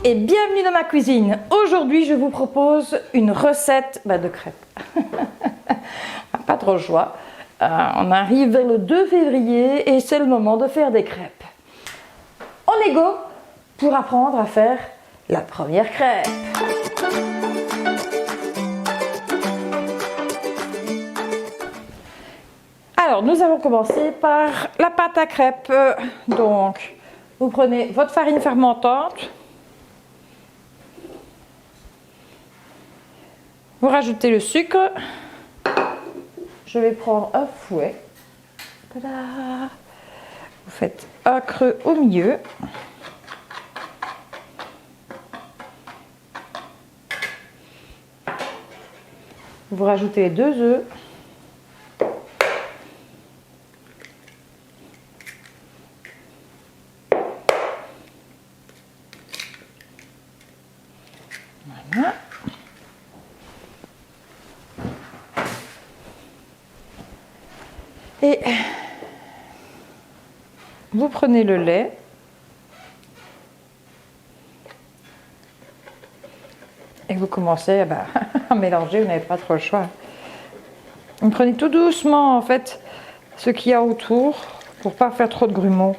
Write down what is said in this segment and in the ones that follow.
et bienvenue dans ma cuisine. Aujourd'hui, je vous propose une recette de crêpes. Pas trop le choix. On arrive vers le 2 février et c'est le moment de faire des crêpes. On est go pour apprendre à faire la première crêpe. Alors, nous allons commencer par la pâte à crêpes. Donc, vous prenez votre farine fermentante. Vous rajoutez le sucre. Je vais prendre un fouet. Tada! Vous faites un creux au milieu. Vous rajoutez les 2 œufs. Voilà. Et vous prenez le lait. Et vous commencez à mélanger, vous n'avez pas trop le choix. Vous prenez tout doucement en fait ce qu'il y a autour pour pas faire trop de grumeaux.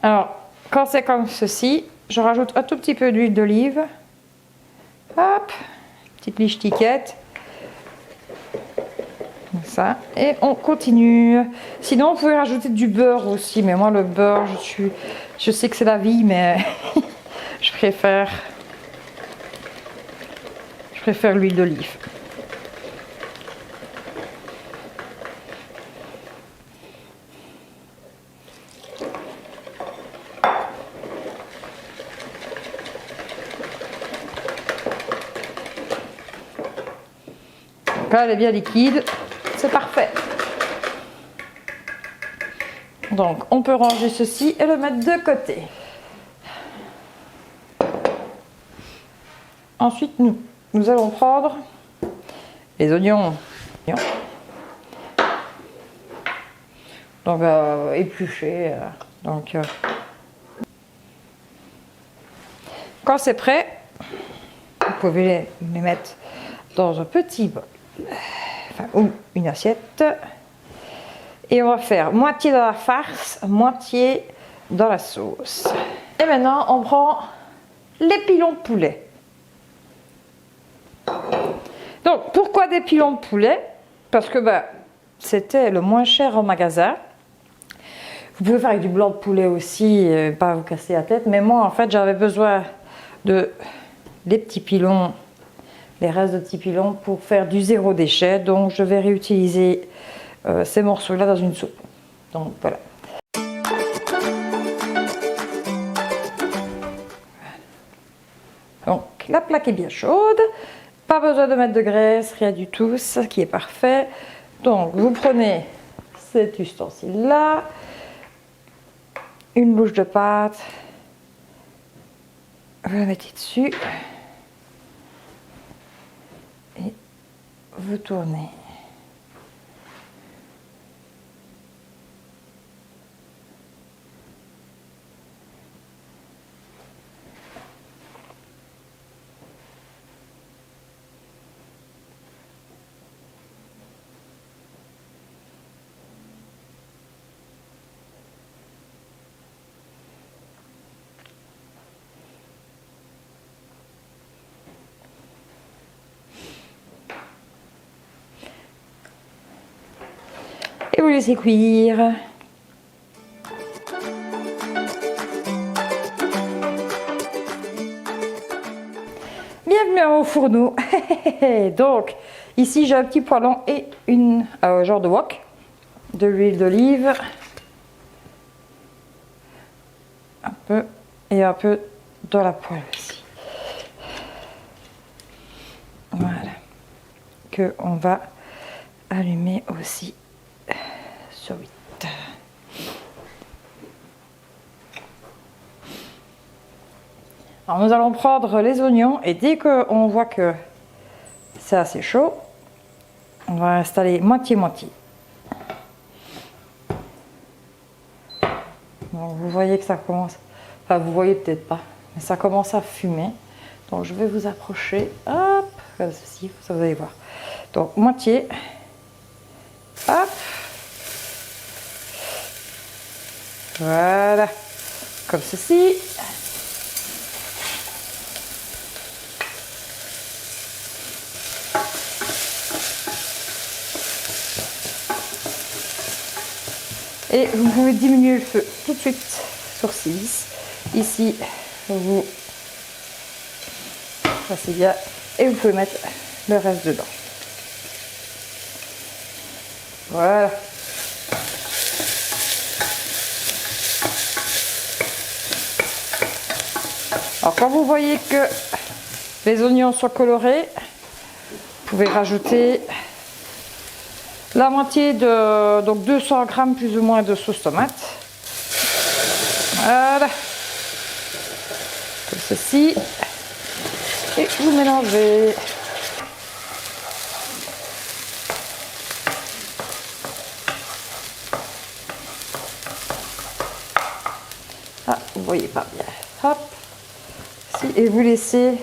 Alors, quand c'est comme ceci, je rajoute un tout petit peu d'huile d'olive. Hop, petite lichetiquette. Comme ça. Et on continue. Sinon, vous pouvez rajouter du beurre aussi. Mais moi, le beurre, je sais que c'est la vie, mais je préfère l'huile d'olive. Là, elle est bien liquide, c'est parfait. Donc, on peut ranger ceci et le mettre de côté. Ensuite, nous allons prendre les oignons. Donc, éplucher. Quand c'est prêt, vous pouvez les mettre dans un petit bol. Ou une assiette, et on va faire moitié dans la farce, moitié dans la sauce. Et maintenant on prend les pilons de poulet. Donc pourquoi des pilons de poulet? Parce que c'était le moins cher au magasin. Vous pouvez faire avec du blanc de poulet aussi, pas vous casser la tête, mais moi en fait j'avais besoin de des petits pilons, les restes de petits pilons pour faire du 0 déchet, donc je vais réutiliser ces morceaux là dans une soupe. Donc voilà. Donc la plaque est bien chaude, pas besoin de mettre de graisse, rien du tout, ce qui est parfait. Donc vous prenez cet ustensile là, une louche de pâte, vous la mettez dessus. Vous tournez. Et vous laissez cuire. Bienvenue au fourneau. Donc ici j'ai un petit poêlon et une genre de wok, de l'huile d'olive, un peu et un peu dans la poêle aussi. Voilà, que on va allumer aussi sur 8. Alors nous allons prendre les oignons et dès qu'on voit que c'est assez chaud, On va installer moitié-moitié. Donc vous voyez que ça commence, enfin vous voyez peut-être pas, mais ça commence à fumer. Donc je vais vous approcher, hop, comme ceci, ça vous allez voir. Donc moitié, hop, voilà, comme ceci. Et vous pouvez diminuer le feu tout de suite sur 6. Ici, vous passez bien et vous pouvez mettre le reste dedans. Voilà. Alors quand vous voyez que les oignons sont colorés, vous pouvez rajouter la moitié de, donc 200 grammes plus ou moins de sauce tomate. Voilà. Comme ceci. Et vous mélangez. Ah, vous voyez pas bien. Hop. Et vous laissez,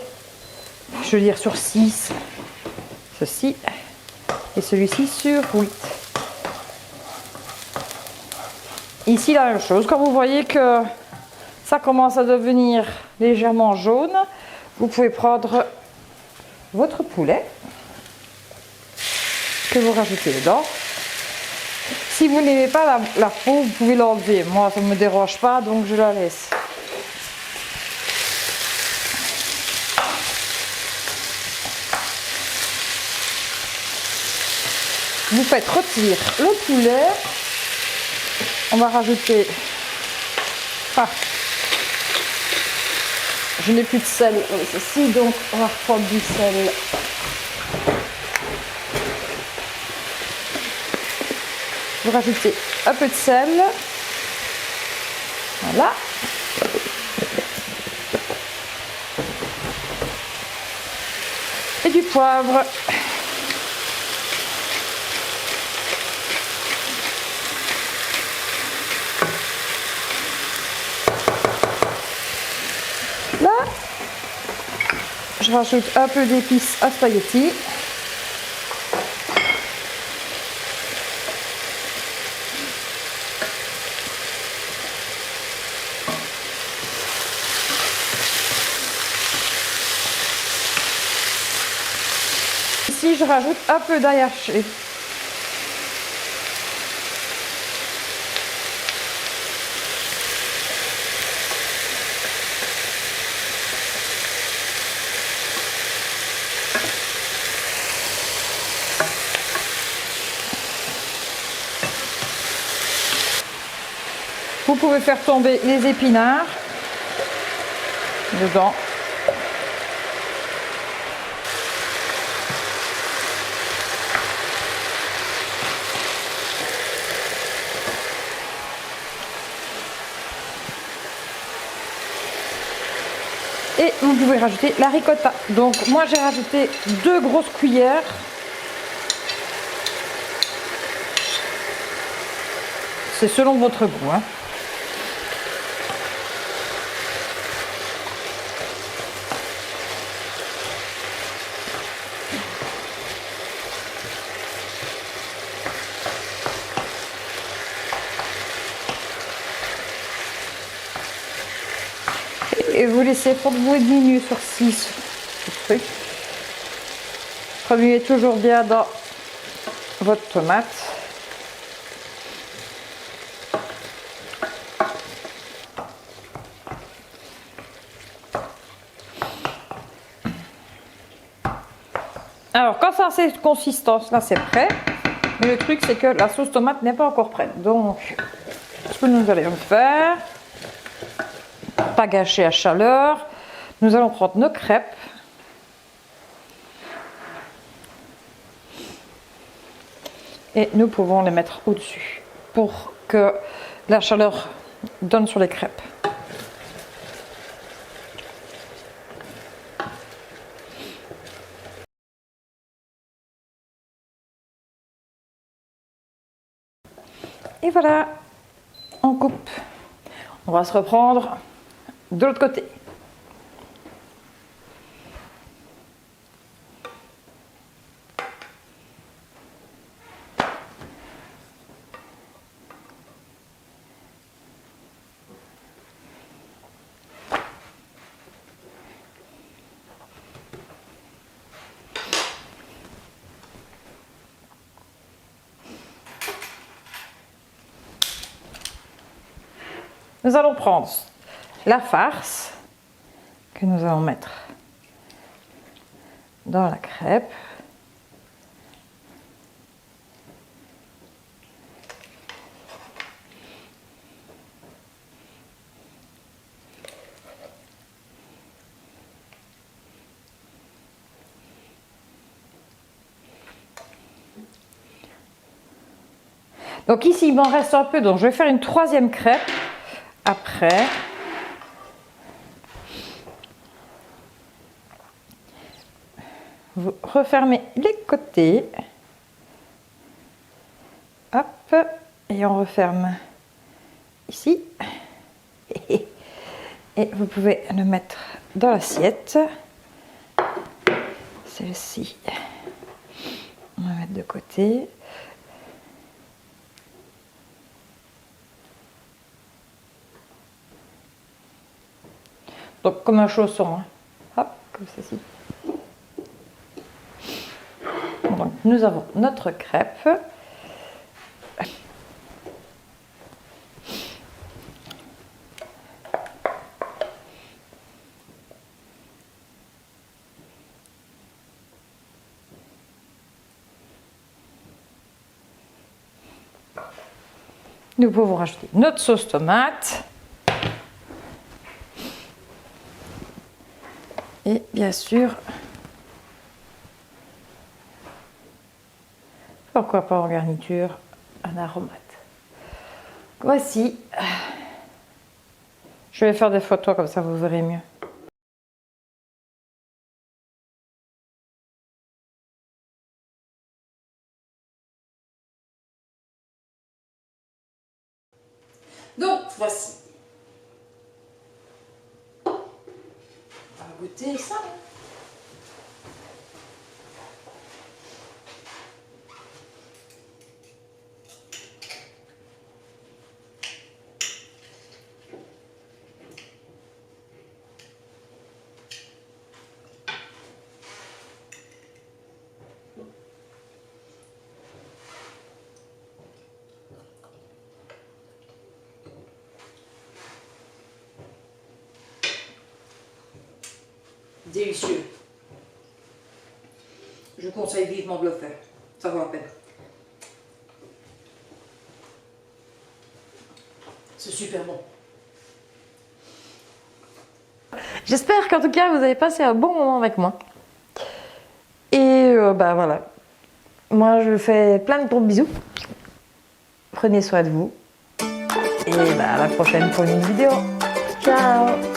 je veux dire, sur 6. Ceci. Et celui-ci sur 8. Ici la même chose, quand vous voyez que ça commence à devenir légèrement jaune, vous pouvez prendre votre poulet que vous rajoutez dedans. Si vous n'aimez pas la peau, vous pouvez l'enlever. Moi ça ne me dérange pas, donc je la laisse. Vous faites rôtir le poulet. On va rajouter. Ah, je n'ai plus de sel ceci, donc on va reprendre du sel. Vous rajoutez un peu de sel. Voilà. Et du poivre. Là, je rajoute un peu d'épices à spaghetti. Ici, je rajoute un peu d'ail haché. Vous pouvez faire tomber les épinards dedans. Et vous pouvez rajouter la ricotta. Donc moi j'ai rajouté 2 grosses cuillères. C'est selon votre goût, hein. Et vous laissez pour 2 minutes sur 6. Remuez toujours bien dans votre tomate. Alors quand ça a cette consistance là c'est prêt. Mais le truc c'est que la sauce tomate n'est pas encore prête. Donc ce que nous allons faire, pas gâcher à chaleur, nous allons prendre nos crêpes. Et nous pouvons les mettre au-dessus pour que la chaleur donne sur les crêpes. Et voilà, on coupe. On va se reprendre de l'autre côté. Nous allons prendre la farce que nous allons mettre dans la crêpe. Donc ici, il m'en reste un peu, donc je vais faire une troisième crêpe après. Vous refermez les côtés. Hop, et on referme ici. Et vous pouvez le mettre dans l'assiette. Celle-ci, on va mettre de côté. Donc comme un chausson, hein. Hop, comme ceci. Donc nous avons notre crêpe. Nous pouvons rajouter notre sauce tomate. Et bien sûr, pourquoi pas en garniture, un aromate. Voici. Je vais faire des photos comme ça vous verrez mieux. Donc voici. On va goûter ça. Délicieux. Je conseille vivement de le faire. Ça vaut la peine. C'est super bon. J'espère qu'en tout cas vous avez passé un bon moment avec moi. Et bah voilà. Moi je fais plein de gros bisous. Prenez soin de vous. Et bah à la prochaine pour une vidéo. Ciao!